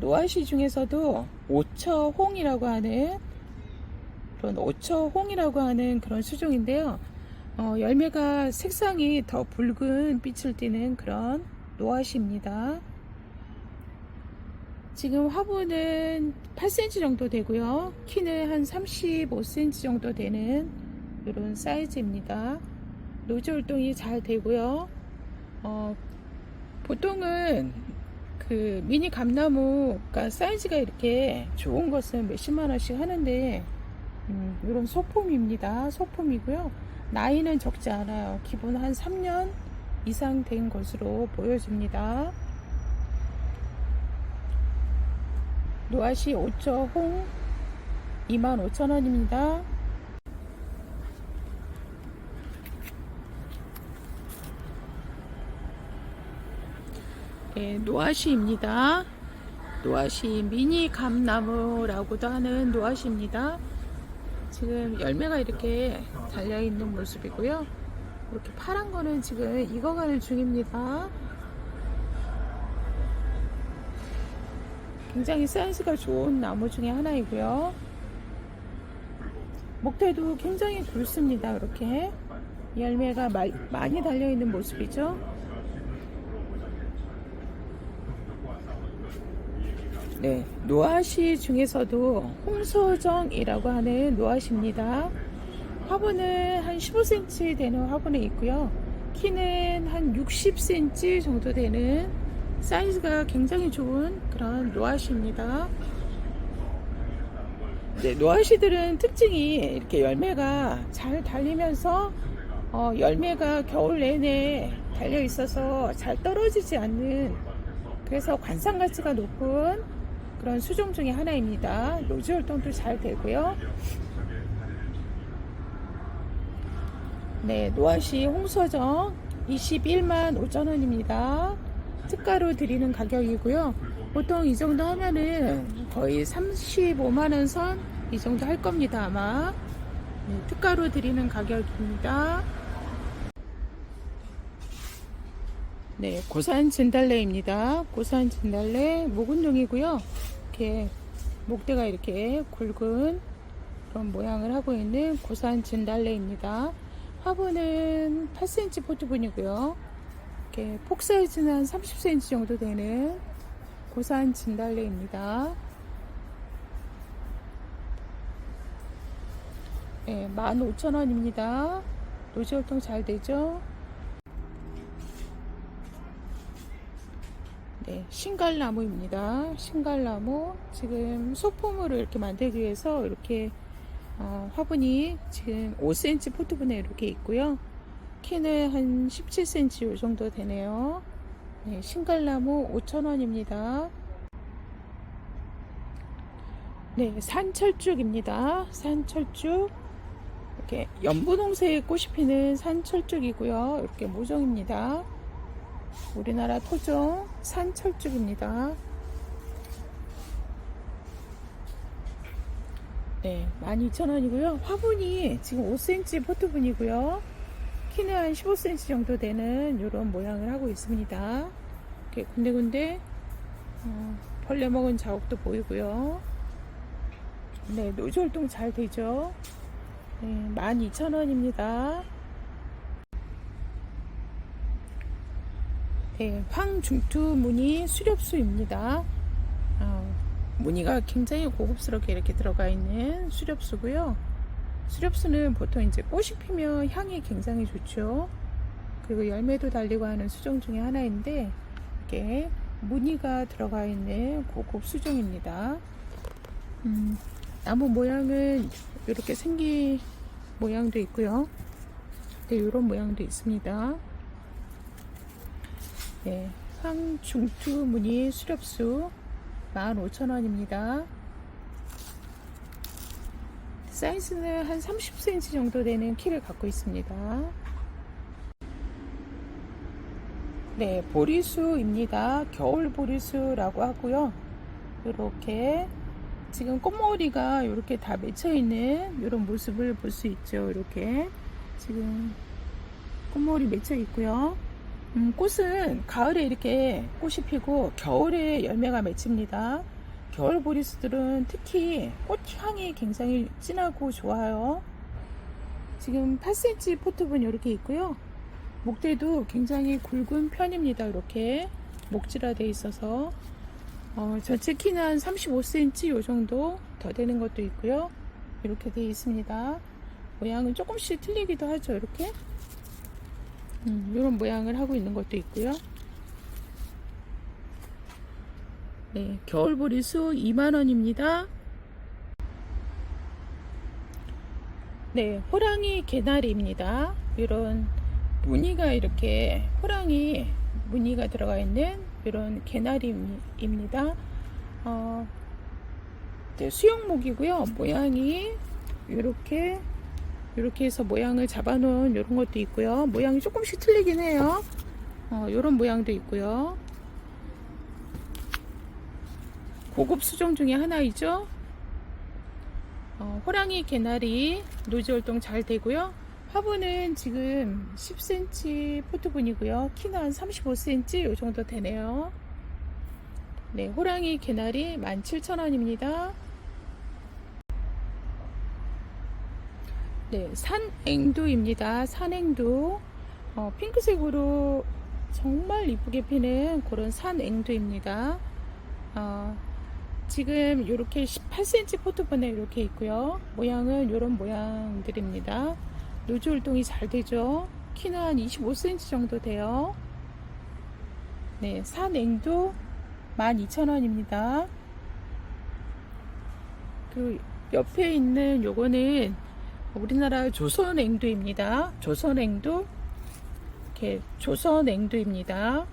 A: 노아시 중에서도 오처홍이라고 하는 그런 수종인데요. 열매가 색상이 더 붉은 빛을 띠는 그런 노아시입니다. 지금 화분은 8cm 정도 되고요. 키는 한 35cm 정도 되는 이런 사이즈입니다. 노즈 활동이 잘 되고요. 보통은 그 미니 감나무가 사이즈가 이렇게 좋은 것은 몇십만 원씩 하는데 이런 소품입니다. 소품이고요. 나이는 적지 않아요. 기본 한 3년 이상 된 것으로 보여집니다. 노아시 오처홍 25,000원입니다. 네, 노아시입니다. 노아시 미니 감나무라고도 하는 노아시입니다. 지금 열매가 이렇게 달려있는 모습이고요. 이렇게 파란 거는 지금 익어가는 중입니다. 굉장히 사이즈가 좋은 나무 중에 하나이고요. 목대도 굉장히 굵습니다. 이렇게 열매가 많이 달려있는 모습이죠. 네, 노아시 중에서도 홍서정이라고 하는 노아시입니다. 화분은 한 15cm 되는 화분에 있고요. 키는 한 60cm 정도 되는 사이즈가 굉장히 좋은 그런 노아시입니다. 네, 노아시들은 특징이 이렇게 열매가 잘 달리면서 열매가 겨울 내내 달려 있어서 잘 떨어지지 않는, 그래서 관상 가치가 높은 그런 수종 중에 하나입니다. 노즈 활동도 잘 되고요. 네, 노아시 홍서정 215,000원입니다. 특가로 드리는 가격이고요. 보통 이 정도 하면은 거의 35만원 선 이 정도 할 겁니다, 아마. 네, 특가로 드리는 가격입니다. 네, 고산 진달래입니다. 고산 진달래 묵은종이고요. 이렇게 목대가 이렇게 굵은 그런 모양을 하고 있는 고산 진달래입니다. 화분은 8cm 포트분이고요. 이렇게 폭 사이즈는 한 30cm 정도 되는 고산 진달래입니다. 네, 15,000원입니다. 노지 활동 잘 되죠? 네, 신갈나무입니다. 신갈나무 지금 소품으로 이렇게 만들기 위해서 이렇게 화분이 지금 5cm 포트분에 이렇게 있고요. 키는 한 17cm 이 정도 되네요. 네, 신갈나무 5,000원입니다. 네, 산철쭉입니다. 산철쭉. 이렇게 연분홍색 꽃이 피는 산철쭉이고요. 이렇게 모종입니다. 우리나라 토종 산철쭉입니다. 네, 12,000원이고요. 화분이 지금 5cm 포트분이고요. 키는 한 15cm 정도 되는 이런 모양을 하고 있습니다. 이렇게 군데군데 벌레 먹은 자국도 보이고요. 네, 노즈 활동 잘 되죠. 네, 12,000원입니다. 네, 황중투 무늬 수렵수입니다. 무늬가 굉장히 고급스럽게 이렇게 들어가 있는 수렵수고요. 수렵수는 보통 이제 꽃이 피면 향이 굉장히 좋죠. 그리고 열매도 달리고 하는 수종 중에 하나인데, 이렇게 무늬가 들어가 있는 고급 수종입니다. 나무 모양은 이렇게 생기 모양도 있고요. 네, 이런 모양도 있습니다. 네, 황중투 무늬 수렵수 15,000원입니다. 사이즈는 한 30cm 정도 되는 키를 갖고 있습니다. 네, 보리수입니다. 겨울 보리수라고 하고요. 이렇게 지금 꽃머리가 이렇게 다 맺혀 있는 이런 모습을 볼 수 있죠. 이렇게 지금 꽃머리 맺혀 있고요. 꽃은 가을에 이렇게 꽃이 피고 겨울에 열매가 맺힙니다. 겨울 보리수들은 특히 꽃향이 굉장히 진하고 좋아요. 지금 8cm 포트분 이렇게 있고요. 목대도 굉장히 굵은 편입니다. 이렇게 목질화되어 있어서 전체 키는 한 35cm 요 정도 더 되는 것도 있고요. 이렇게 되어 있습니다. 모양은 조금씩 틀리기도 하죠. 이렇게 이런 모양을 하고 있는 것도 있고요. 네, 겨울보리수 2만원입니다. 네, 호랑이 개나리입니다. 이런 무늬가 이렇게 호랑이 무늬가 들어가 있는 이런 개나리입니다. 네, 수영목이고요. 모양이 이렇게 해서 모양을 잡아놓은 이런 것도 있고요. 모양이 조금씩 틀리긴 해요. 이런 모양도 있고요. 고급 수종 중에 하나이죠. 호랑이 개나리 노지 활동 잘 되고요. 화분은 지금 10cm 포트분이고요. 키는 한 35cm 이 정도 되네요. 네, 호랑이 개나리 17,000원입니다. 네, 산앵두입니다. 산앵두. 핑크색으로 정말 이쁘게 피는 그런 산앵두입니다. 지금 이렇게 18cm 포트분에 이렇게 있고요. 모양은 이런 모양들입니다. 노즈 활동이 잘 되죠. 키는 한 25cm 정도 돼요. 네, 산앵두 12,000원입니다. 그 옆에 있는 요거는 우리나라 조선앵두입니다. 조선앵두. 이렇게 조선앵두입니다.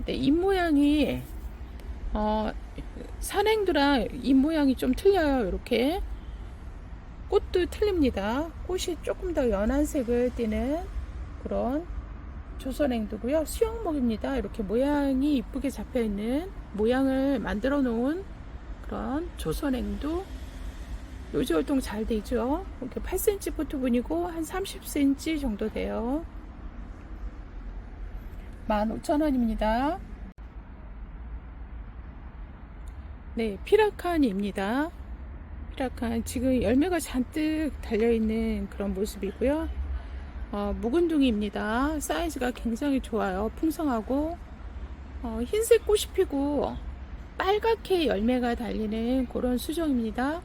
A: 네, 잎 모양이 산앵두랑 잎 모양이 좀 틀려요. 이렇게 꽃도 틀립니다. 꽃이 조금 더 연한 색을 띠는 그런 조선앵두고요. 수영목입니다. 이렇게 모양이 이쁘게 잡혀 있는 모양을 만들어 놓은 그런 조선앵두. 노지 활동 잘 되죠. 이렇게 8cm 포트분이고 한 30cm 정도 돼요. 15,000원입니다. 네, 피라칸입니다. 피라칸 지금 열매가 잔뜩 달려있는 그런 모습이고요. 묵은둥이입니다. 사이즈가 굉장히 좋아요. 풍성하고 흰색 꽃이 피고 빨갛게 열매가 달리는 그런 수종입니다.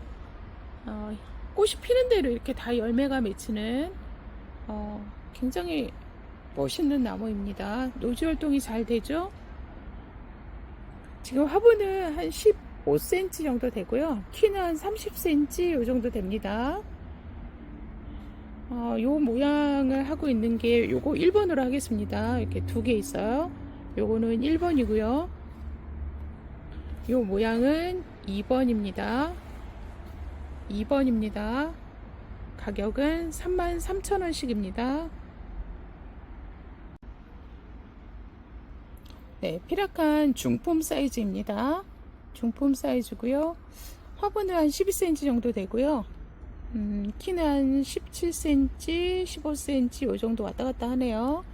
A: 꽃이 피는 대로 이렇게 다 열매가 맺히는 굉장히 멋있는 나무입니다. 노지 활동이 잘 되죠. 지금 화분은 한 15cm 정도 되고요. 키는 한 30cm 요 정도 됩니다. 요 모양을 하고 있는 게 요거 1번으로 하겠습니다. 이렇게 두 개 있어요. 요거는 1번이고요. 요 모양은 2번입니다. 2번입니다. 가격은 33,000원씩입니다. 네, 피라칸 중품 사이즈입니다. 중품 사이즈고요. 화분은 한 12cm 정도 되고요. 키는 한 17cm, 15cm 이 정도 왔다 갔다 하네요.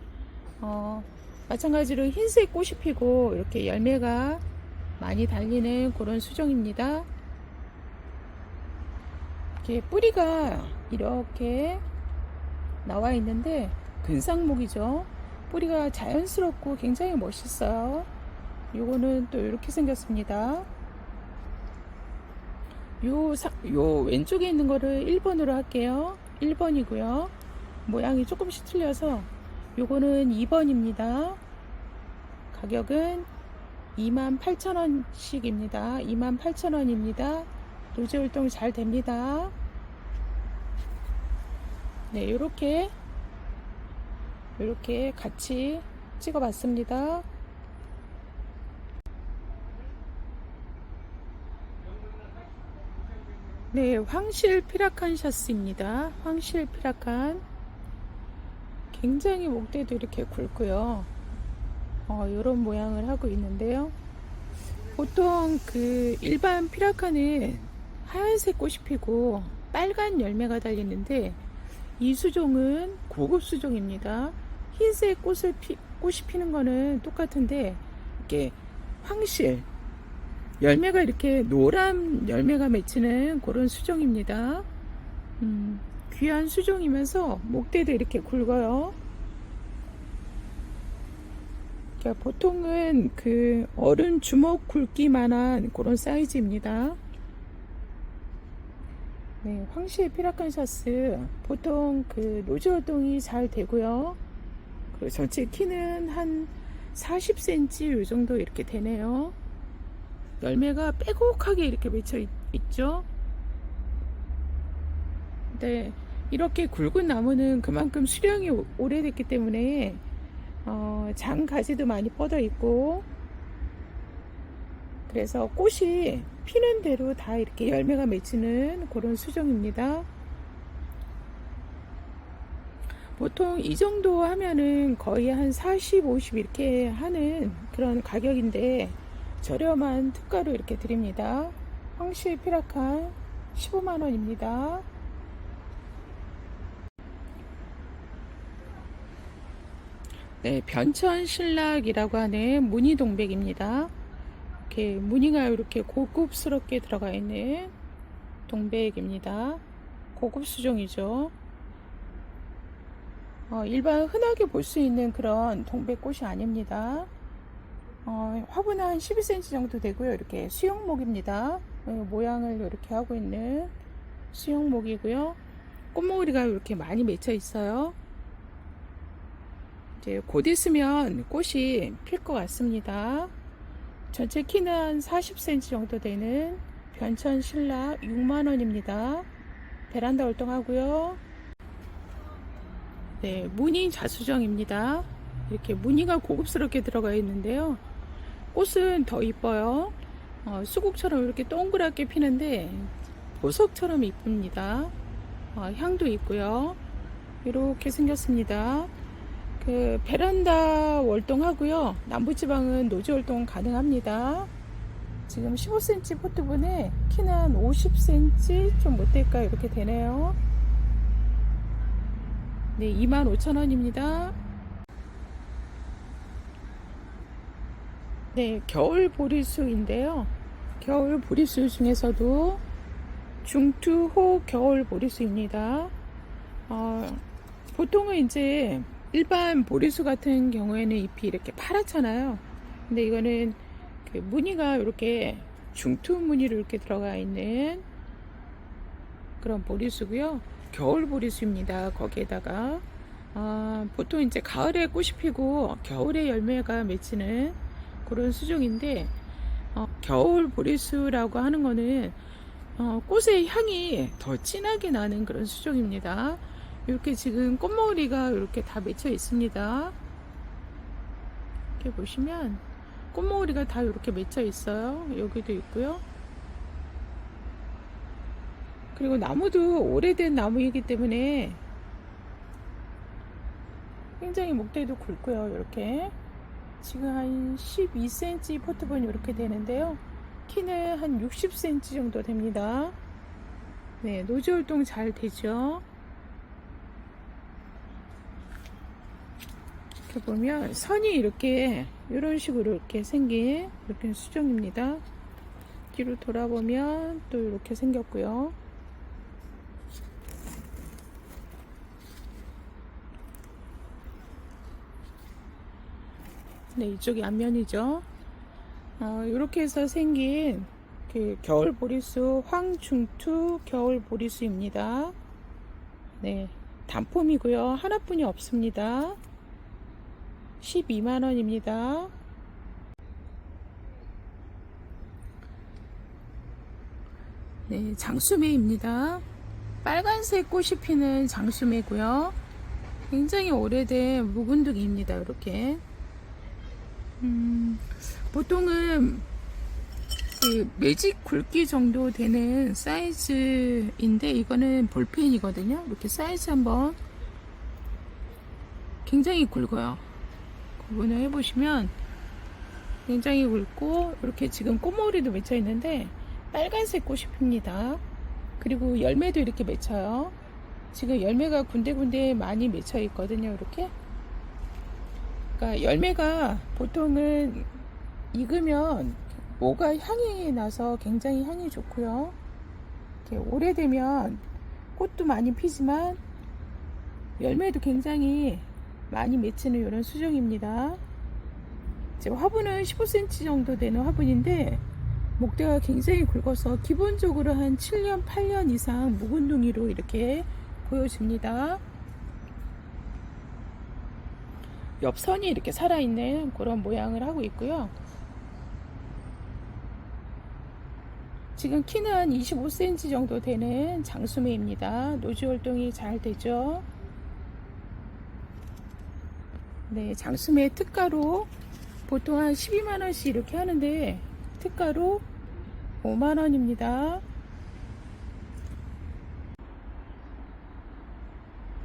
A: 마찬가지로 흰색 꽃이 피고 이렇게 열매가 많이 달리는 그런 수종입니다. 이렇게 뿌리가 이렇게 나와 있는데 근상목이죠. 뿌리가 자연스럽고 굉장히 멋있어요. 요거는 또 이렇게 생겼습니다. 요 왼쪽에 있는 거를 1번으로 할게요. 1번이고요. 모양이 조금씩 틀려서 요거는 2번입니다. 가격은 28,000원씩입니다. 28,000원입니다. 노지 활동 잘 됩니다. 네, 요렇게 같이 찍어 봤습니다. 네, 황실 피라칸 샤스입니다. 황실 피라칸. 굉장히 목대도 이렇게 굵고요. 이런 모양을 하고 있는데요. 보통 그 일반 피라카는 하얀색 꽃이 피고 빨간 열매가 달리는데 이 수종은 고급 수종입니다. 흰색 꽃이 피는 거는 똑같은데 이렇게 황실 열매가 이렇게 노란 열매가 맺히는 그런 수종입니다. 귀한 수종이면서 목대도 이렇게 굵어요. 보통은 그 어른 주먹 굵기만한 그런 사이즈입니다. 네, 황실 피라칸샤스 보통 그 노즈 활동이 잘 되고요. 그리고 전체 키는 한 40cm 이 정도 이렇게 되네요. 열매가 빼곡하게 이렇게 맺혀 있죠. 네, 이렇게 굵은 나무는 그만큼 수령이 오래됐기 때문에 장 가지도 많이 뻗어 있고, 그래서 꽃이 피는 대로 다 이렇게 열매가 맺히는 그런 수종입니다. 보통 이 정도 하면은 거의 한 40, 50 이렇게 하는 그런 가격인데 저렴한 특가로 이렇게 드립니다. 황실 피라칸 15만원입니다. 네, 변천신락이라고 하는 무늬동백입니다. 이렇게 무늬가 이렇게 고급스럽게 들어가 있는 동백입니다. 고급 수종이죠. 일반 흔하게 볼 수 있는 그런 동백꽃이 아닙니다. 화분은 한 12cm 정도 되고요. 이렇게 수영목입니다. 모양을 이렇게 하고 있는 수영목이고요. 꽃모으리가 이렇게 많이 맺혀 있어요. 이제 곧 있으면 꽃이 필 것 같습니다. 전체 키는 한 40cm 정도 되는 변천신락 6만원입니다. 베란다 활동하고요. 네, 무늬 자수정입니다. 이렇게 무늬가 고급스럽게 들어가 있는데요. 꽃은 더 이뻐요. 수국처럼 이렇게 동그랗게 피는데 보석처럼 이쁩니다. 향도 있고요. 이렇게 생겼습니다. 그 베란다 월동하고요. 남부지방은 노지 월동 가능합니다. 지금 15cm 포트분에 키는 한 50cm 좀 못될까 이렇게 되네요. 네, 25,000원입니다. 네, 겨울 보리수인데요. 겨울 보리수 중에서도 중투호 겨울 보리수입니다. 보통은 이제 일반 보리수 같은 경우에는 잎이 이렇게 파랗잖아요. 근데 이거는 그 무늬가 이렇게 중투 무늬로 이렇게 들어가 있는 그런 보리수고요. 겨울 보리수입니다. 거기에다가 보통 이제 가을에 꽃이 피고 겨울에 열매가 맺히는 그런 수종인데, 겨울 보리수라고 하는 거는 꽃의 향이 더 진하게 나는 그런 수종입니다. 이렇게 지금 꽃머리가 이렇게 다 맺혀 있습니다. 이렇게 보시면 꽃머리가 다 이렇게 맺혀 있어요. 여기도 있고요. 그리고 나무도 오래된 나무이기 때문에 굉장히 목대도 굵고요. 이렇게 지금 한 12cm 포트분이 이렇게 되는데요. 키는 한 60cm 정도 됩니다. 네, 노지 활동 잘 되죠. 이렇게 보면 선이 이렇게 이런 식으로 이렇게 생긴 이렇게 수종입니다. 뒤로 돌아보면 또 이렇게 생겼고요. 네, 이쪽이 앞면이죠. 이렇게 해서 생긴 그 겨울 보리수 황중투 겨울 보리수입니다. 네, 단품이고요. 하나뿐이 없습니다. 12만원입니다. 네, 장수매입니다. 빨간색 꽃이 피는 장수매고요. 굉장히 오래된 묵은둥이입니다. 이렇게 보통은 그 매직 굵기 정도 되는 사이즈인데 이거는 볼펜이거든요. 이렇게 사이즈 한번 굉장히 굵어요. 구분을 해보시면 굉장히 굵고 이렇게 지금 꽃머리도 맺혀 있는데 빨간색 꽃이 핍니다. 그리고 열매도 이렇게 맺혀요. 지금 열매가 군데군데 많이 맺혀 있거든요. 이렇게. 그러니까 열매가 보통은 익으면 모가 향이 나서 굉장히 향이 좋고요. 이렇게 오래되면 꽃도 많이 피지만 열매도 굉장히 많이 맺히는 이런 수종입니다. 지금 화분은 15cm 정도 되는 화분인데 목대가 굉장히 굵어서 기본적으로 한 7년, 8년 이상 묵은둥이로 이렇게 보여집니다. 옆선이 이렇게 살아있는 그런 모양을 하고 있고요. 지금 키는 25cm 정도 되는 장수매입니다. 노지 활동이 잘 되죠. 네, 장수매 특가로 보통 한 12만원씩 이렇게 하는데 특가로 5만원입니다.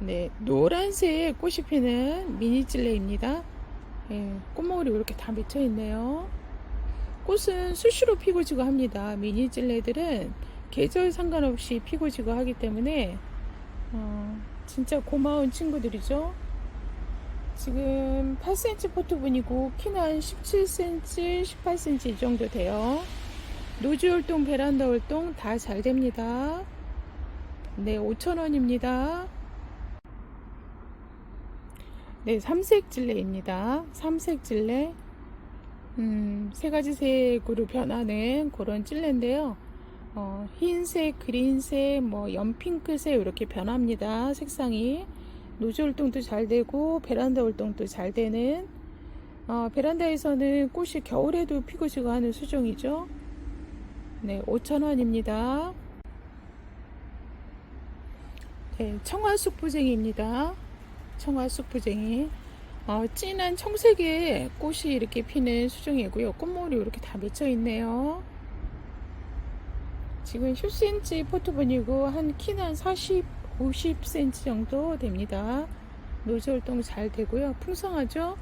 A: 네, 노란색 꽃이 피는 미니찔레입니다. 네, 꽃머리 이렇게 다 맺혀 있네요. 꽃은 수시로 피고 지고 합니다. 미니찔레들은 계절 상관없이 피고 지고 하기 때문에 진짜 고마운 친구들이죠. 지금 8cm 포트분이고 키는 한 17cm, 18cm 이 정도 돼요. 노지 활동, 베란다 활동 다 잘 됩니다. 네, 5,000원입니다. 네, 삼색찔레입니다. 삼색찔레. 세 가지 색으로 변하는 그런 찔레인데요. 흰색, 그린색, 연핑크색 이렇게 변합니다. 색상이. 노지 활동도 잘 되고 베란다 활동도 잘 되는 베란다에서는 꽃이 겨울에도 피고 지고 하는 수종이죠. 네, 5,000원입니다. 네, 청화숙부쟁이입니다. 청화숙부쟁이. 진한 청색의 꽃이 이렇게 피는 수종이고요. 꽃머리 이렇게 다 맺혀 있네요. 지금 10cm 포트분이고 한 키는 한 50cm 정도 됩니다. 노지 활동 잘 되고요. 풍성하죠?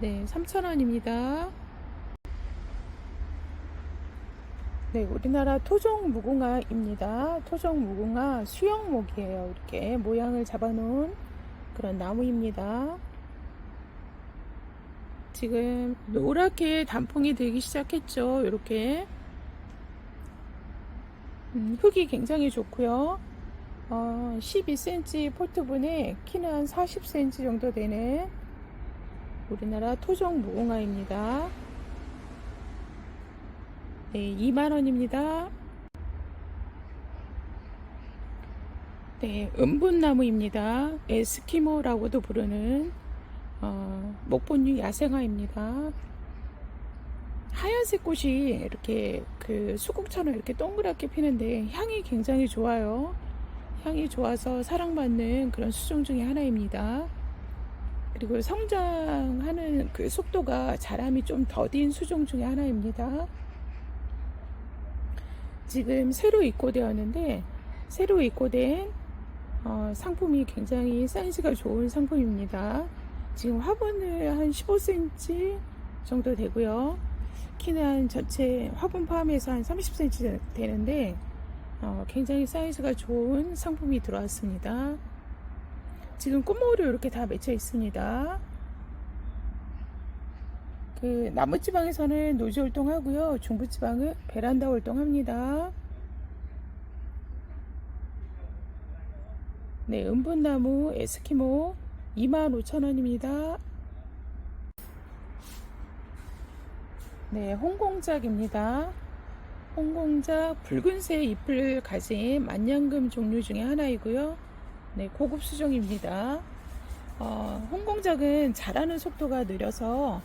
A: 네, 3,000원입니다. 네, 우리나라 토종 무궁화입니다. 토종 무궁화 수영목이에요. 이렇게 모양을 잡아놓은 그런 나무입니다. 지금 노랗게 단풍이 들기 시작했죠. 이렇게 흙이 굉장히 좋고요. 12cm 포트분에 키는 한 40cm 정도 되는 우리나라 토종 무궁화입니다. 네, 2만원입니다. 네, 은분나무입니다. 에스키모라고도 부르는 목본류 야생화입니다. 하얀색 꽃이 이렇게 그 수국처럼 이렇게 동그랗게 피는데 향이 굉장히 좋아요. 향이 좋아서 사랑받는 그런 수종 중에 하나입니다. 그리고 성장하는 그 속도가 자람이 좀 더딘 수종 중에 하나입니다. 지금 새로 입고되었는데 새로 입고된 상품이 굉장히 사이즈가 좋은 상품입니다. 지금 화분을 한 15cm 정도 되고요. 키는 한 전체 화분 포함해서 한 30cm 되는데 굉장히 사이즈가 좋은 상품이 들어왔습니다. 지금 꽃모으로 이렇게 다 맺혀 있습니다. 그 남부지방에서는 노지 활동하고요. 중부지방은 베란다 활동합니다. 네, 은분나무 에스키모 25,000원입니다. 네, 홍공작입니다. 홍공작 붉은색 잎을 가진 만년금 종류 중에 하나이고요. 네, 고급 수종입니다. 홍공작은 자라는 속도가 느려서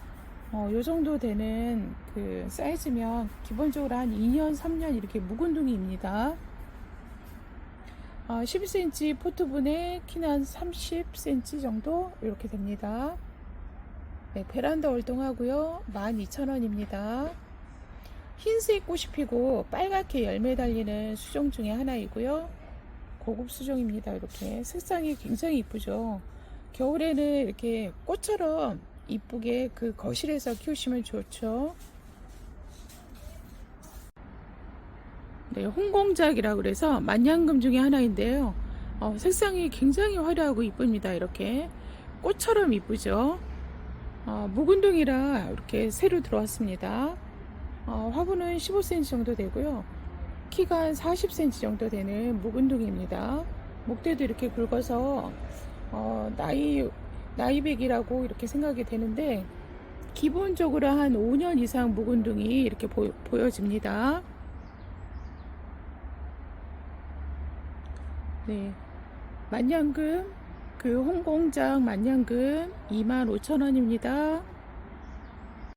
A: 요 정도 되는 그 사이즈면 기본적으로 한 2년, 3년 이렇게 묵은둥이입니다. 12cm 포트분에 키는 한 30cm 정도 이렇게 됩니다. 네, 베란다 활동하고요. 12,000원입니다. 흰색 꽃이 피고 빨갛게 열매 달리는 수종 중에 하나이고요. 고급 수종입니다. 이렇게 색상이 굉장히 이쁘죠. 겨울에는 이렇게 꽃처럼 이쁘게 그 거실에서 키우시면 좋죠. 네, 홍공작이라 그래서 만냥금 중에 하나인데요. 색상이 굉장히 화려하고 이쁩니다. 이렇게 꽃처럼 이쁘죠. 묵은둥이라 이렇게 새로 들어왔습니다. 화분은 15cm 정도 되고요. 키가 한 40cm 정도 되는 묵은둥이입니다. 목대도 이렇게 굵어서 나이백이라고 이렇게 생각이 되는데 기본적으로 한 5년 이상 묵은둥이 이렇게 보여집니다. 네, 만냥금 그 홍공장 만냥금 25,000원입니다.